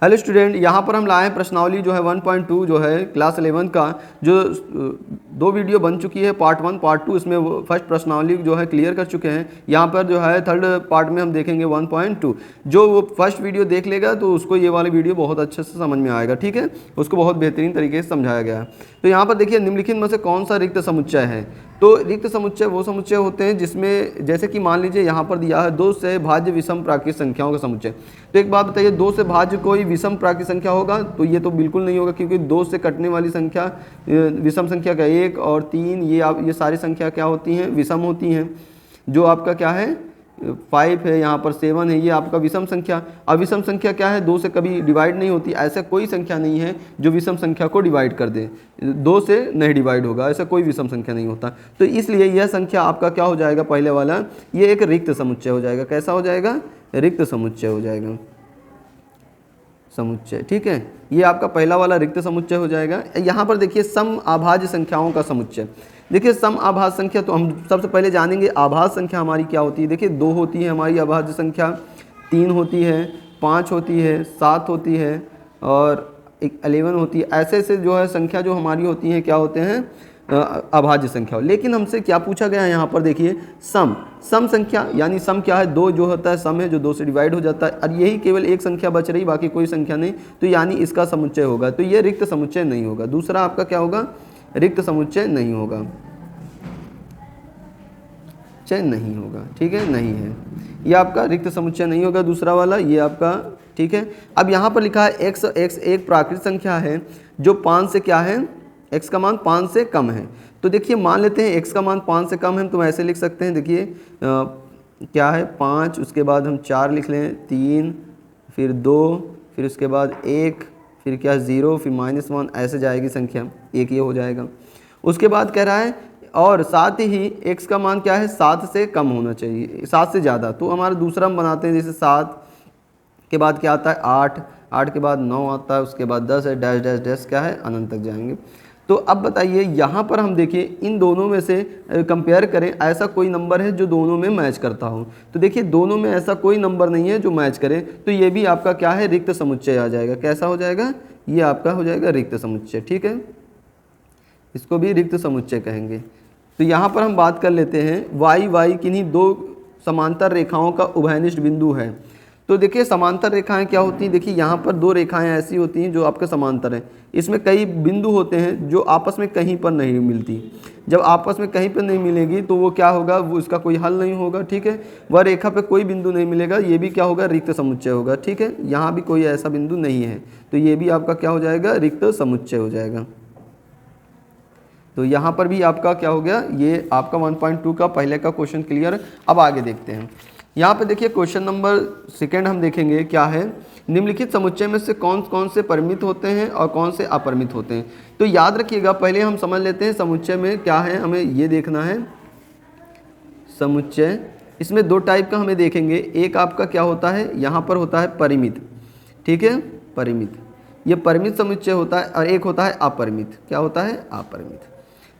Hello student, यहाँ पर हम लाए हैं प्रश्नावली जो है 1.2 जो है क्लास 11 का, जो 2 वीडियो बन चुकी है, पार्ट 1 पार्ट 2। इसमें वो फर्स्ट प्रश्नावली जो है क्लियर कर चुके हैं। यहाँ पर जो है थर्ड पार्ट में हम देखेंगे 1.2। जो वो फर्स्ट वीडियो देख लेगा तो उसको ये वाली वीडियो बहुत अच्छे से समझ में आएगा, ठीक है। उसको बहुत बेहतरीन तरीके से समझाया गया है। तो यहाँ पर देखिए, निम्नलिखित में से कौन सा रिक्त समुच्चय है। तो रिक्त समुच्चय वो समुच्चय होते हैं जिसमें, जैसे कि मान लीजिए यहाँ पर दिया है 2 से भाज्य विषम प्राकृत संख्याओं का समुच्चय। तो एक बात बताइए, 2 से भाज्य कोई विषम प्राकृत संख्या होगा? तो ये तो बिल्कुल नहीं होगा, क्योंकि 2 से कटने वाली संख्या विषम संख्या का 1 और 3 ये सारी संख्या क्या होती हैं? विषम होती हैं। जो आपका क्या है 5 है, यहाँ पर 7 है, ये आपका विषम संख्या। अविषम संख्या क्या है? 2 से कभी डिवाइड नहीं होती। ऐसा कोई संख्या नहीं है जो विषम संख्या को डिवाइड कर दे। 2 से नहीं डिवाइड होगा, ऐसा कोई विषम संख्या नहीं होता। तो इसलिए यह संख्या आपका क्या हो जाएगा? पहले वाला ये एक रिक्त समुच्चय हो जाएगा। कैसा हो जाएगा? रिक्त समुच्चय हो जाएगा, समुच्चय, ठीक है। ये आपका पहला वाला रिक्त समुच्चय हो जाएगा। यहाँ पर देखिए सम अभाज्य संख्याओं का समुच्चय। देखिए सम अभाज्य संख्या, तो हम सबसे पहले जानेंगे अभाज्य संख्या हमारी क्या होती है। देखिए 2 होती है हमारी अभाज्य संख्या, 3 होती है, 5 होती है, 7 होती है और 11 होती है। ऐसे ऐसे जो है संख्या जो हमारी होती हैं क्या होते हैं? अभाज्य संख्या। लेकिन हमसे क्या पूछा गया है यहाँ पर? देखिए सम संख्या, यानी सम क्या है? 2 जो होता है सम है, जो 2 से डिवाइड हो जाता है, और यही केवल एक संख्या बच रही, बाकी कोई संख्या नहीं। तो यानी इसका समुच्चय होगा। तो ये रिक्त समुच्चय नहीं होगा। दूसरा आपका क्या होगा? रिक्त समुच्चय नहीं होगा, नहीं होगा, ठीक है, नहीं है। ये आपका रिक्त समुच्चय नहीं होगा, दूसरा वाला ये आपका, ठीक है। अब यहाँ पर लिखा है x एक प्राकृत संख्या है जो 5 से क्या है? x का मान 5 से कम है। तो देखिए मान लेते हैं x का मान 5 से कम है, तो ऐसे लिख सकते हैं। देखिए क्या है 5, उसके बाद हम 4 लिख लें, 3, फिर 2, फिर उसके बाद 1, फिर क्या 0, फिर -1, ऐसे जाएगी संख्या, एक ये हो जाएगा। उसके बाद कह रहा है और साथ ही x का मान क्या है? 7 से कम होना चाहिए, 7 से ज़्यादा। तो हमारा दूसरा हम बनाते हैं, जैसे 7 के बाद क्या आता है? 8 के बाद 9 आता है, उसके बाद 10 है, डैश डैश डैश क्या है? अनंत तक जाएंगे। तो अब बताइए यहाँ पर हम देखिए इन दोनों में से कंपेयर करें, ऐसा कोई नंबर है जो दोनों में मैच करता हो? तो देखिए दोनों में ऐसा कोई नंबर नहीं है जो मैच करे। तो ये भी आपका क्या है? रिक्त समुच्चय आ जाएगा। कैसा हो जाएगा? ये आपका हो जाएगा रिक्त समुच्चय, ठीक है। इसको भी रिक्त समुच्चय कहेंगे। तो यहाँ पर हम बात कर लेते हैं y किन्हीं 2 समांतर रेखाओं का उभयनिष्ठ बिंदु है। तो देखिए समांतर रेखाएं क्या होती हैं? देखिए यहाँ पर 2 रेखाएं ऐसी होती हैं जो आपके समांतर हैं। इसमें कई बिंदु होते हैं जो आपस में कहीं पर नहीं मिलती। जब आपस में कहीं पर नहीं मिलेगी तो वो क्या होगा? वो इसका कोई हल नहीं होगा, ठीक है। वह रेखा पे कोई बिंदु नहीं मिलेगा, ये भी क्या होगा? रिक्त समुच्चय होगा, ठीक है। यहाँ भी कोई ऐसा बिंदु नहीं है, तो ये भी आपका क्या हो जाएगा? रिक्त समुच्चय हो जाएगा। तो यहाँ पर भी आपका क्या हो गया? ये आपका 1.2 का पहले का क्वेश्चन क्लियर। अब आगे देखते हैं। यहाँ पे देखिए क्वेश्चन नंबर 2 हम देखेंगे क्या है। निम्नलिखित समुच्चय में से कौन कौन से परिमित होते हैं और कौन से अपरिमित होते हैं? तो याद रखिएगा, पहले हम समझ लेते हैं समुच्चय में क्या है। हमें ये देखना है समुच्चय। इसमें 2 टाइप का हमें देखेंगे। एक आपका क्या होता है? यहाँ पर होता है परिमित, ठीक है, परिमित। ये परिमित समुच्चय होता है। और एक होता है अपरिमित। क्या होता है? अपरिमित।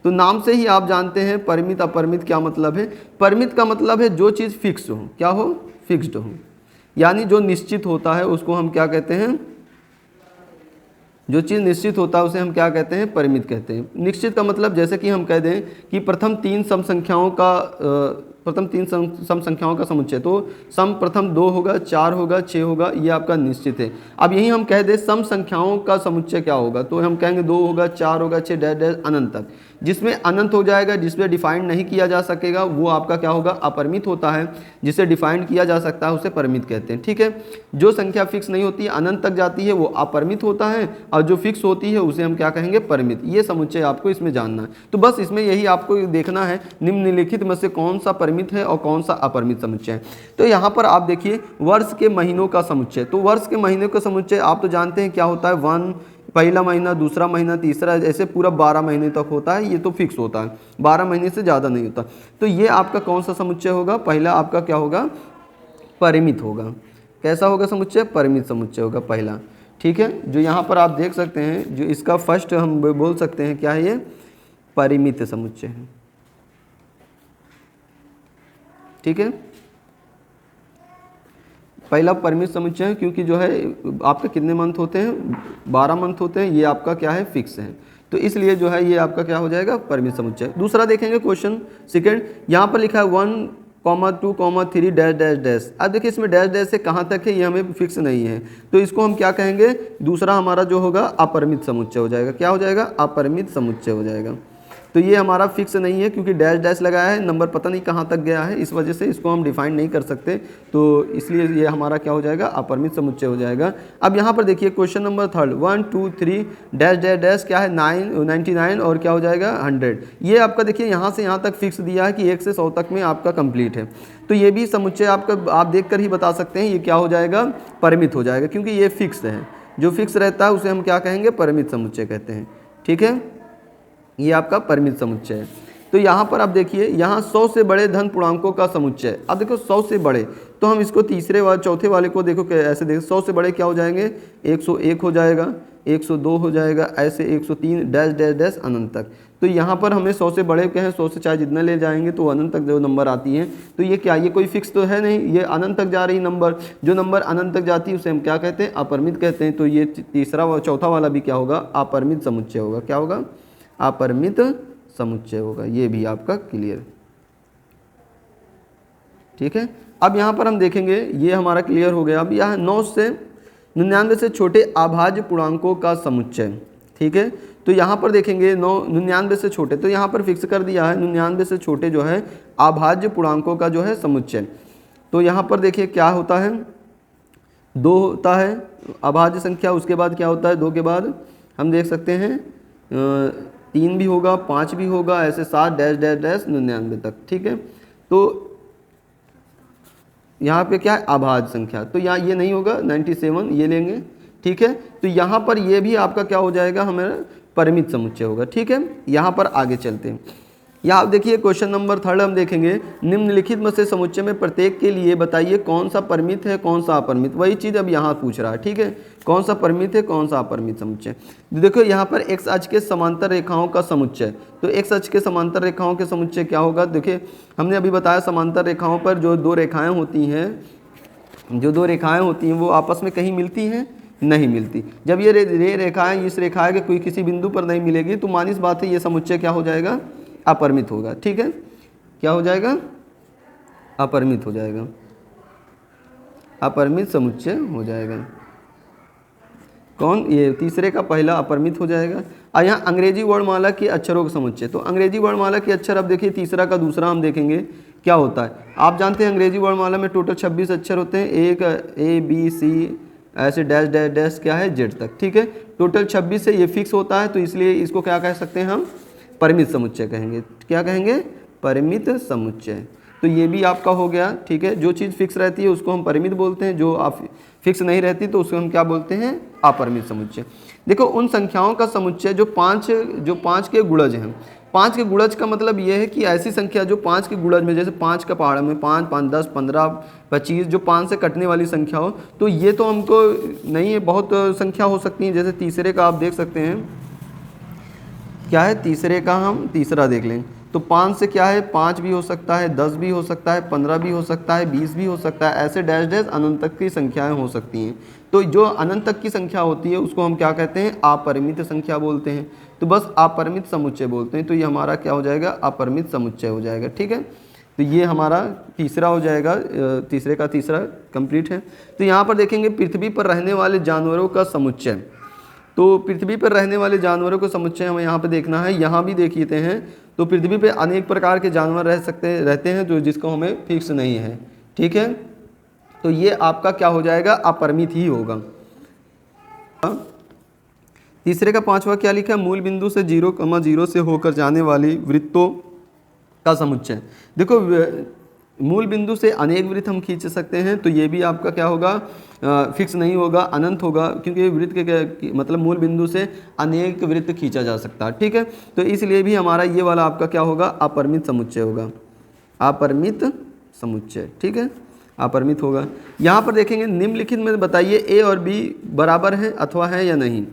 तो नाम से ही आप जानते हैं परिमित अपरिमित क्या मतलब है। परिमित का मतलब है जो चीज़ फिक्स हो, क्या हो? फिक्स्ड हो, यानी जो निश्चित होता है उसको हम क्या कहते हैं? जो चीज़ निश्चित होता है उसे हम क्या कहते हैं? परिमित कहते हैं। निश्चित का मतलब जैसे कि हम कह दें कि प्रथम 3 सम संख्याओं का समुच्चय। तो सम प्रथम 2 होगा, 4 होगा, 6 होगा, ये आपका निश्चित है। अब यही हम कह दें सम संख्याओं का समुच्चय क्या होगा? तो हम कहेंगे 2 होगा, 4 होगा, 6 डैश डैश अनंत तक। जिसमें अनंत हो जाएगा, जिसमें डिफाइंड नहीं किया जा सकेगा, वो आपका क्या होगा? अपरिमित होता है। जिसे डिफाइंड किया जा सकता है उसे परिमित कहते हैं, ठीक है। जो संख्या फिक्स नहीं होती, अनंत तक जाती है, वो अपरिमित होता है। और जो फिक्स होती है उसे हम क्या कहेंगे? परिमित। ये समुच्चय आपको इसमें जानना है। तो बस इसमें यही आपको देखना है निम्नलिखित में से कौन सा परिमित है और कौन सा अपरिमित समुच्चय है। तो यहाँ पर आप देखिए वर्ष के महीनों का समुच्चय। तो वर्ष के महीनों का समुच्चय आप तो जानते हैं क्या होता है? 1 पहला महीना, दूसरा महीना, तीसरा, ऐसे पूरा 12 महीने तक होता है। ये तो फिक्स होता है, 12 महीने से ज़्यादा नहीं होता। तो ये आपका कौन सा समुच्चय होगा? पहला आपका क्या होगा? परिमित होगा। कैसा होगा समुच्चय? परिमित समुच्चय होगा पहला, ठीक है। जो यहाँ पर आप देख सकते हैं, जो इसका फर्स्ट हम बोल सकते हैं क्या है? ये परिमित समुच्चय है, ठीक है। पहला परिमित समुच्चय है, क्योंकि जो है आपके कितने मंथ होते हैं, 12 मंथ होते हैं, ये आपका क्या है, फिक्स है, तो इसलिए जो है ये आपका क्या हो जाएगा, परिमित समुच्चय। दूसरा देखेंगे क्वेश्चन सेकंड, यहाँ पर लिखा है 1,2,3 डैश डैश डैश। अब देखिए इसमें डैश डैश से कहाँ तक है ये हमें फिक्स नहीं है, तो इसको हम क्या कहेंगे, दूसरा हमारा जो होगा अपरिमित समुच्चय हो जाएगा। क्या हो जाएगा, अपरिमित समुच्चय हो जाएगा। तो ये हमारा फिक्स नहीं है, क्योंकि डैश डैश लगाया है, नंबर पता नहीं कहाँ तक गया है, इस वजह से इसको हम डिफाइन नहीं कर सकते, तो इसलिए ये हमारा क्या हो जाएगा, अपरिमित समुच्चय हो जाएगा। अब यहाँ पर देखिए question number third, 1 2 3 dash dash dash क्या है, 99 और क्या हो जाएगा 100। ये आपका देखिए यहाँ से यहाँ तक फिक्स दिया है कि 1 से 100 तक में आपका कंप्लीट है, तो ये भी समुच्चय आपका आप देख कर ही बता सकते हैं ये क्या हो जाएगा, परिमित हो जाएगा, क्योंकि ये फिक्स है। जो फिक्स रहता है उसे हम क्या कहेंगे, परिमित समुच्चय कहते हैं। ठीक है, ये आपका परिमित समुच्चय है। तो यहाँ पर आप देखिए, यहाँ 100 से बड़े धन पूर्णांकों का समुच्चय। अब देखो 100 से बड़े, तो हम इसको तीसरे वाले चौथे वाले को देखो ऐसे देखो, 100 से बड़े क्या हो जाएंगे, 101 हो जाएगा, 102 हो जाएगा, ऐसे 103 डैश डैश डैश अनंत तक। तो यहाँ पर हमें 100 से बड़े क्या है, 100 से चाहे जितना ले जाएंगे तो अनंत तक जो नंबर आती है, तो ये क्या, ये कोई फिक्स तो है नहीं, ये अनंत तक जा रही नंबर, जो नंबर अनंत तक जाती है उसे हम क्या कहते हैं, अपरिमित कहते हैं। तो ये तीसरा व चौथा वाला भी क्या होगा, अपरिमित समुच्चय होगा। क्या होगा, अपरिमित समुच्चय होगा। ये भी आपका क्लियर, ठीक है। अब यहाँ पर हम देखेंगे, ये हमारा क्लियर हो गया। अब यहाँ 9 से 99 से छोटे अभाज्य पूर्णांकों का समुच्चय, ठीक है। तो यहाँ पर देखेंगे 99 से छोटे, तो यहाँ पर फिक्स कर दिया है 99 से छोटे जो है अभाज्य पूर्णांकों का जो है समुच्चय। तो यहाँ पर देखिए क्या होता है, 2 होता है अभाज्य संख्या, उसके बाद क्या होता है, 2 के बाद हम देख सकते हैं 3 भी होगा, 5 भी होगा, ऐसे 7 डैश डैश डैश 99 तक, ठीक है। तो यहाँ पे क्या है, अभाज्य संख्या, तो यहाँ ये नहीं होगा, 97 ये लेंगे, ठीक है। तो यहाँ पर ये भी आपका क्या हो जाएगा, हमारा परिमित समुच्चय होगा, ठीक है। यहाँ पर आगे चलते हैं। यहाँ आप देखिए क्वेश्चन नंबर थर्ड हम देखेंगे, निम्नलिखित में से समुच्चय में प्रत्येक के लिए बताइए कौन सा परिमित है, कौन सा अपरिमित। वही चीज़ अब यहाँ पूछ रहा है, ठीक है, कौन सा परिमित है, कौन सा अपरिमित समुच्चय। देखो यहाँ पर एक्स अक्ष के समांतर रेखाओं का समुच्चय, तो एक्स अक्ष के समांतर रेखाओं के समुच्चय क्या होगा। देखिए हमने अभी बताया समांतर रेखाओं पर जो 2 रेखाएँ होती हैं, वो आपस में कहीं मिलती हैं, नहीं मिलती। जब ये रेखाएँ इस रेखा के कोई किसी बिंदु पर नहीं मिलेगी, तो मानिस बात है ये समुच्चय क्या हो जाएगा, अपरिमित होगा, ठीक है। क्या हो जाएगा, अपरिमित हो जाएगा, अपरिमित समुच्चय हो जाएगा। कौन, ये तीसरे का पहला अपरिमित हो जाएगा। और यहाँ अंग्रेजी वर्णमाला के अक्षरों का समुच्चय, तो अंग्रेजी वर्णमाला के अक्षर अब देखिए तीसरा का दूसरा हम देखेंगे क्या होता है। आप जानते हैं अंग्रेजी वर्णमाला में टोटल 26 अक्षर होते हैं, एक ABC ऐसे डैश डैश डैश क्या है Z तक, ठीक है। टोटल 26 से ये फिक्स होता है, तो इसलिए इसको क्या कह सकते हैं हम, परिमित समुच्चय कहेंगे। क्या कहेंगे, परिमित समुच्चय। तो ये भी आपका हो गया, ठीक है। जो चीज़ फिक्स रहती है उसको हम परिमित बोलते हैं, जो आप फिक्स नहीं रहती तो उसको हम क्या बोलते हैं, अपरिमित समुच्चय। देखो उन संख्याओं का समुच्चय जो पाँच के गुणज हैं। 5 के गुणज का मतलब ये है कि ऐसी संख्या जो 5 के गुणज में, जैसे 5 का पहाड़ में 5, 5, 10, 15, 25, जो 5 से कटने वाली संख्या हो, तो ये तो हमको नहीं है, बहुत संख्या हो सकती है। जैसे तीसरे का आप देख सकते हैं, क्या है तीसरे का, हम तीसरा देख लें तो 5 से क्या है, 5 भी हो सकता है, 10 भी हो सकता है, 15 भी हो सकता है, 20 भी हो सकता है, ऐसे डैश डैश अनंत तक की संख्याएं हो सकती हैं। तो जो अनंत तक की संख्या होती है उसको हम क्या कहते हैं, अपरिमित संख्या बोलते हैं। तो बस अपरिमित समुच्चय बोलते हैं। तो ये हमारा क्या हो जाएगा, अपरिमित समुच्चय हो जाएगा, ठीक है। तो ये हमारा तीसरा हो जाएगा, तीसरे का तीसरा कंप्लीट है। तो यहाँ पर देखेंगे पृथ्वी पर रहने वाले जानवरों का समुच्चय। तो पृथ्वी पर रहने वाले जानवरों को समुच्चय हमें यहाँ पे देखना है। यहाँ भी देख लेते हैं, तो पृथ्वी पे अनेक प्रकार के जानवर रहते हैं जो जिसको हमें फिक्स नहीं है, ठीक है। तो ये आपका क्या हो जाएगा, अपरिमित ही होगा। तीसरे का 5वां क्या लिखा है, मूल बिंदु से 0,0 से होकर जाने वाली वृत्तों का समुच्चय। देखो मूल बिंदु से अनेक वृत्त हम खींच सकते हैं, तो ये भी आपका क्या होगा, फिक्स नहीं होगा, अनंत होगा, क्योंकि वृत्त के मतलब मूल बिंदु से अनेक वृत्त खींचा जा सकता है, ठीक है। तो इसलिए भी हमारा ये वाला आपका क्या होगा, अपरिमित समुच्चय होगा, अपरिमित समुच्चय, ठीक है, अपरिमित होगा। यहाँ पर देखेंगे निम्नलिखित में बताइए A और B बराबर हैं अथवा है या नहीं।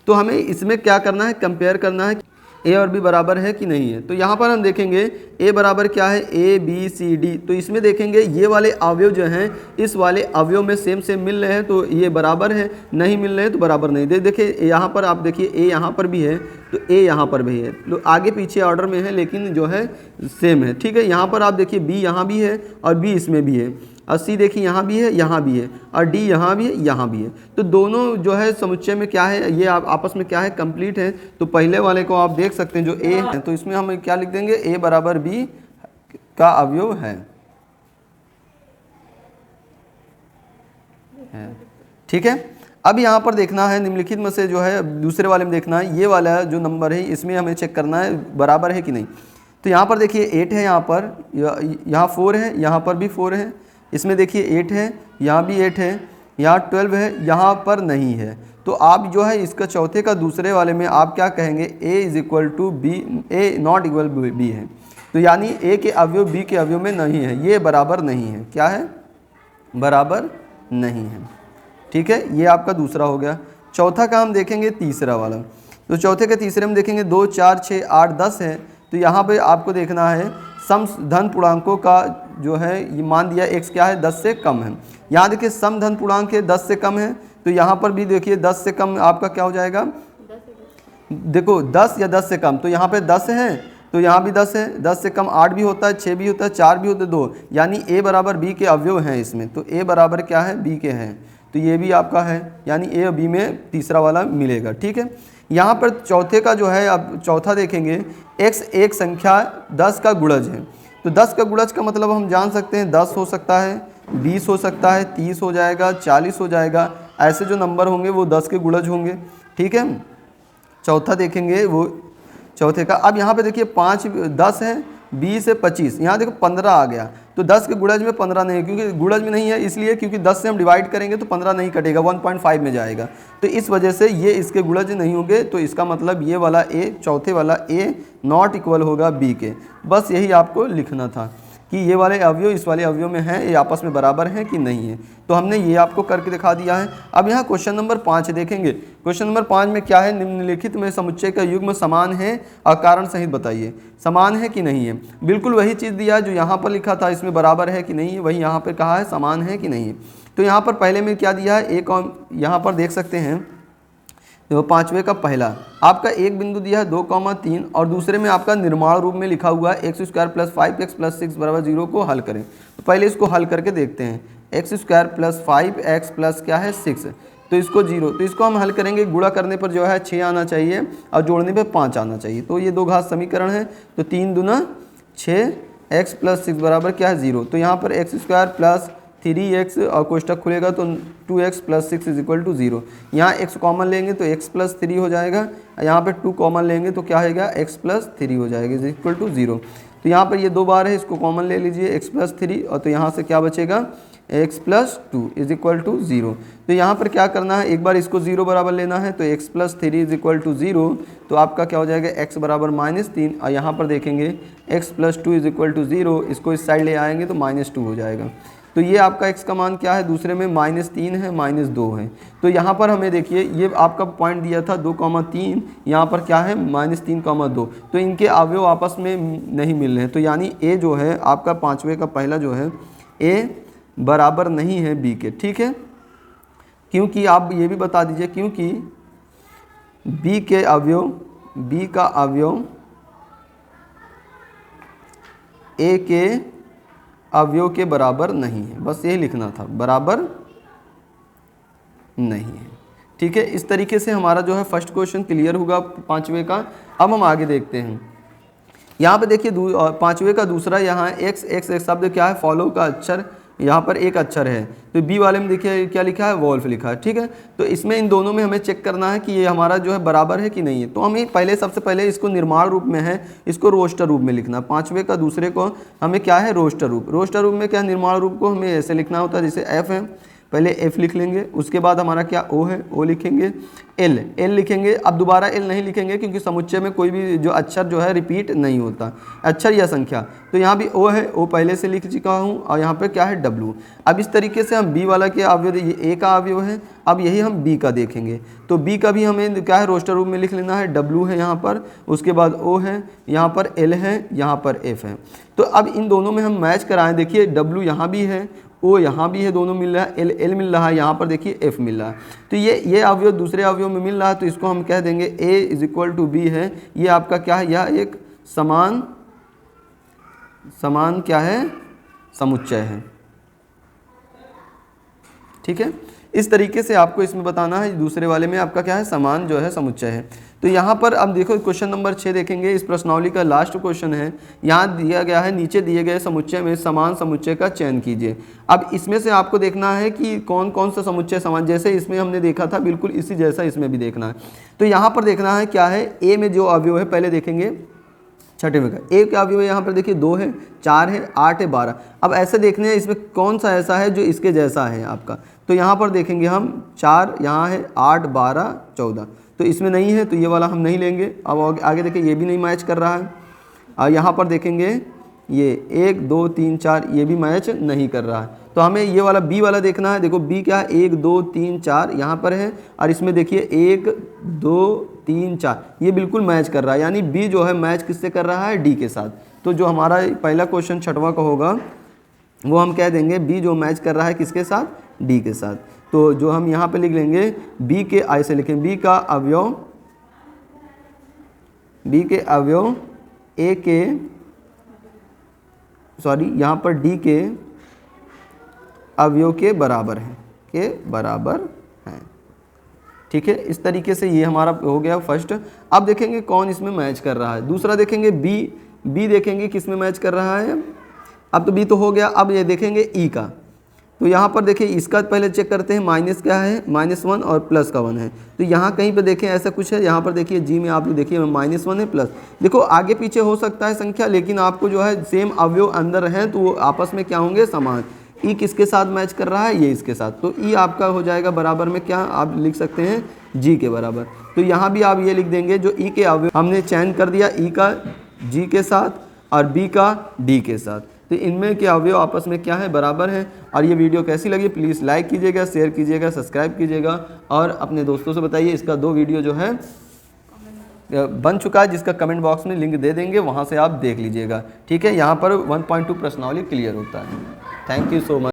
तो हमें इसमें क्या करना है, कंपेयर करना है ए और बी बराबर है कि नहीं है। तो यहाँ पर हम देखेंगे ए बराबर क्या है, ए बी सी डी। तो इसमें देखेंगे ये वाले अवयव जो हैं इस वाले अवयव में सेम सेम मिल रहे हैं तो ये बराबर है, नहीं मिल रहे हैं तो बराबर नहीं। देखिए यहाँ पर आप देखिए ए यहाँ पर भी है तो ए यहाँ पर भी है, तो आगे पीछे ऑर्डर में है लेकिन जो है सेम है, ठीक है। यहाँ पर आप देखिए बी यहाँ भी है और बी इसमें भी है, और सी देखिए यहाँ भी है, यहाँ भी है, और डी यहाँ भी है, यहाँ भी है। तो दोनों जो है समुच्चय में क्या है, ये आपस में क्या है, कंप्लीट है। तो पहले वाले को आप देख सकते हैं जो ए है, तो इसमें हम क्या लिख देंगे, ए बराबर बी का अवयव है, ठीक है। अब यहाँ पर देखना है निम्नलिखित में से जो है दूसरे वाले में देखना है, ये वाला जो नंबर है इसमें हमें चेक करना है बराबर है कि नहीं। तो यहाँ पर देखिए 8 है, यहाँ पर यहाँ 4 है, यहाँ पर भी 4 है, इसमें देखिए 8 है, यहाँ भी 8 है, यहाँ 12 है, यहाँ पर नहीं है। तो आप जो है इसका चौथे का दूसरे वाले में आप क्या कहेंगे, a is equal to b, a not equal b है। तो यानी a के अवयव b के अवयव में नहीं है, ये बराबर नहीं है, क्या है, बराबर नहीं है, ठीक है। ये आपका दूसरा हो गया। चौथा का हम देखेंगे तीसरा वाला। तो चौथे के तीसरे में देखेंगे 2 4 6 8 10 है। तो यहाँ पे आपको देखना है सम धन पूर्णांकों का जो है ये मान दिया x क्या है, 10 से कम है। यहाँ देखिए सम धन पूर्णांक है 10 से कम है, तो यहाँ पर भी देखिए 10 से कम आपका क्या हो जाएगा, देखो 10 या 10 से कम, तो यहाँ पे 10 है तो यहाँ भी 10 है, 10 से कम 8 भी होता है, 6 भी होता है, 4 भी होता है, 2, यानी a बराबर b के अवयव हैं इसमें। तो a बराबर क्या है, b के हैं, तो ये भी आपका है, यानी a और b में तीसरा वाला मिलेगा, ठीक है। यहाँ पर चौथे का जो है, अब चौथा देखेंगे x एक संख्या 10 का गुणज है। तो 10 का गुणज का मतलब हम जान सकते हैं 10 हो सकता है, 20 हो सकता है, 30 हो जाएगा, 40 हो जाएगा, ऐसे जो नंबर होंगे वो 10 के गुणज होंगे, ठीक है। चौथा देखेंगे वो चौथे का। अब यहाँ पे देखिए 5 10 है, 20 है, 25, यहाँ देखो 15 आ गया। तो 10 के गुणज में 15 नहीं है, क्योंकि गुणज में नहीं है इसलिए क्योंकि 10 से हम डिवाइड करेंगे तो 15 नहीं कटेगा, 1.5 में जाएगा। तो इस वजह से ये इसके गुणज नहीं होंगे। तो इसका मतलब ये वाला ए, चौथे वाला ए नॉट इक्वल होगा बी के। बस यही आपको लिखना था कि ये वाले अवयव इस वाले अवयव में हैं, ये आपस में बराबर हैं कि नहीं है। तो हमने ये आपको करके दिखा दिया है। अब यहाँ क्वेश्चन नंबर 5 देखेंगे। क्वेश्चन नंबर 5 में क्या है, निम्नलिखित में समुच्चय का युग्म समान है और कारण सहित बताइए, समान है कि नहीं है। बिल्कुल वही चीज़ दिया है जो यहाँ पर लिखा था, इसमें बराबर है कि नहीं है, वही यहाँ पर कहा है समान है कि नहीं है। तो यहाँ पर पहले में क्या दिया है, एक और यहाँ पर देख सकते हैं, तो पाँचवें का पहला आपका एक बिंदु दिया है 2,3 और दूसरे में आपका निर्माण रूप में लिखा हुआ है x² + 5x + 6 = 0 को हल करें। तो पहले इसको हल करके देखते हैं। x² + 5x + क्या है 6, तो इसको 0, तो इसको हम हल करेंगे। गुणा करने पर जो है 6 आना चाहिए और जोड़ने पर 5 आना चाहिए। तो ये दो घात समीकरण है। तो 3 दूना 6, x + 6 बराबर क्या है 0। तो यहाँ पर x² + 3x और कोष्टक खुलेगा तो 2x + 6 = 0। यहाँ x कॉमन लेंगे तो x + 3 हो जाएगा, यहाँ पे 2 कॉमन लेंगे तो क्या होगा, x + 3 हो जाएगा = 0। तो यहाँ पर ये 2 बार है, इसको कॉमन ले लीजिए x + 3, और तो यहाँ से क्या बचेगा, x + 2 = 0। तो यहाँ पर क्या करना है, एक बार इसको 0 बराबर लेना है, तो x + 3 = 0। तो आपका क्या हो जाएगा, x बराबर -3, और यहाँ पर देखेंगे x + 2 = 0, इसको इस साइड ले आएंगे तो -2 हो जाएगा। तो ये आपका x का मान क्या है, दूसरे में -3 है, -2 है। तो यहाँ पर हमें देखिए ये आपका पॉइंट दिया था 2,3, यहाँ पर क्या है -3,2। तो इनके अवयव आपस में नहीं मिल रहे हैं। तो यानी a जो है आपका पाँचवें का पहला जो है a बराबर नहीं है b के, ठीक है। क्योंकि आप ये भी बता दीजिए, क्योंकि b के अवयव, b का अवयव a के अवयव के बराबर नहीं है, बस यही लिखना था, बराबर नहीं है, ठीक है। इस तरीके से हमारा जो है फर्स्ट क्वेश्चन क्लियर होगा पाँचवें का। अब हम आगे देखते हैं। यहाँ पे देखिए पाँचवें का दूसरा, यहाँ x शब्द क्या है, फॉलो का अक्षर, यहाँ पर एक अक्षर है। तो बी वाले में देखिए क्या लिखा है, वोल्फ लिखा है, ठीक है। तो इसमें इन दोनों में हमें चेक करना है कि ये हमारा जो है बराबर है कि नहीं है। तो हमें पहले सबसे पहले इसको निर्माण रूप में है, इसको रोस्टर रूप में लिखना। पाँचवें का दूसरे को हमें क्या है, रोस्टर रूप। रोस्टर रूप में क्या, निर्माण रूप को हमें ऐसे लिखना होता है, जैसे f है पहले एफ लिख लेंगे, उसके बाद हमारा क्या ओ है, ओ लिखेंगे, एल लिखेंगे। अब दोबारा एल नहीं लिखेंगे क्योंकि समुच्चय में कोई भी जो अक्षर जो है रिपीट नहीं होता, अक्षर या संख्या। तो यहाँ भी ओ है, ओ पहले से लिख चुका हूँ, और यहाँ पे क्या है डब्लू। अब इस तरीके से हम बी वाला के अवयव, ये ए का अवयव है, अब यही हम बी का देखेंगे। तो बी का भी हमें क्या है रोस्टर रूप में लिख लेना है, डब्लू है यहाँ पर, उसके बाद ओ है, यहाँ पर एल है, यहाँ पर एफ है। तो अब इन दोनों में हम मैच कराएं, देखिए डब्लू यहाँ भी है, ओ यहाँ भी है, दोनों मिल रहा है, एल मिल रहा है, यहाँ पर देखिए एफ मिल रहा है। तो ये अवयव दूसरे अवयव में मिल रहा है, तो इसको हम कह देंगे ए इज इक्वल टू बी है। ये आपका क्या है, यह एक समान क्या है, समुच्चय है। ठीक है, इस तरीके से आपको इसमें बताना है। दूसरे वाले में आपका क्या है, समान जो है समुच्चय है। तो यहाँ पर अब देखो क्वेश्चन नंबर 6 देखेंगे, इस प्रश्नावली का लास्ट क्वेश्चन है। यहाँ दिया गया है, नीचे दिए गए समुच्चय में समान समुच्चय का चयन कीजिए। अब इसमें से आपको देखना है कि कौन कौन सा समुच्चय समान, जैसे इसमें हमने देखा था बिल्कुल इसी जैसा इसमें भी देखना है। तो यहाँ पर देखना है क्या है, ए में जो अवयव है पहले देखेंगे छठे में का, ए का अवयव यहाँ पर देखिए 2 है, 4 है, 8 है, 12। अब ऐसे देखने हैं इसमें कौन सा ऐसा है जो इसके जैसा है आपका। तो यहाँ पर देखेंगे हम 4 यहाँ है, 8, 12, 14, तो इसमें नहीं है, तो ये वाला हम नहीं लेंगे। अब आगे देखिए ये भी नहीं मैच कर रहा है। और यहाँ पर देखेंगे ये 1, 2, 3, 4 ये भी मैच नहीं कर रहा है। तो हमें ये वाला बी वाला देखना है। देखो बी क्या है, 1, 2, 3, 4 यहाँ पर है, और इसमें देखिए 1, 2, 3, 4 ये बिल्कुल मैच कर रहा है, यानी बी जो है मैच किससे कर रहा है, डी के साथ। तो जो हमारा पहला क्वेश्चन छठवां का होगा वो हम कह देंगे बी जो मैच कर रहा है किसके साथ, डी के साथ। तो जो हम यहाँ पे लिख लेंगे बी के, ऐसे लिखें बी का अवयव ए के, सॉरी यहाँ पर डी के अवयव के बराबर है, ठीक है। इस तरीके से ये हमारा हो गया फर्स्ट। अब देखेंगे कौन इसमें मैच कर रहा है। दूसरा देखेंगे बी देखेंगे किस में मैच कर रहा है। अब तो बी तो हो गया, अब ये देखेंगे ई का। तो यहाँ पर देखिए इसका पहले चेक करते हैं, माइनस क्या है, -1 और प्लस का 1 है। तो यहाँ कहीं पे देखें ऐसा कुछ है, यहाँ पर देखिए जी में आप लोग देखिए -1 है प्लस, देखो आगे पीछे हो सकता है संख्या, लेकिन आपको जो है सेम अवयव अंदर हैं तो वो आपस में क्या होंगे, समान। ई किसके साथ मैच कर रहा है, ये इसके साथ। तो ई आपका हो जाएगा बराबर में क्या, आप लिख सकते हैं जी के बराबर। तो यहाँ भी आप ये लिख देंगे जो ई के अवयव हमने चयन कर दिया, ई का जी के साथ और बी का डी के साथ। तो इनमें के अवयव आपस में क्या है, बराबर हैं। और ये वीडियो कैसी लगी प्लीज़ लाइक कीजिएगा, शेयर कीजिएगा, सब्सक्राइब कीजिएगा, और अपने दोस्तों से बताइए। इसका 2 वीडियो जो है बन चुका है, जिसका कमेंट बॉक्स में लिंक दे देंगे, वहाँ से आप देख लीजिएगा। ठीक है, यहाँ पर 1.2 प्रश्नावली क्लियर होता है। Thank you so much.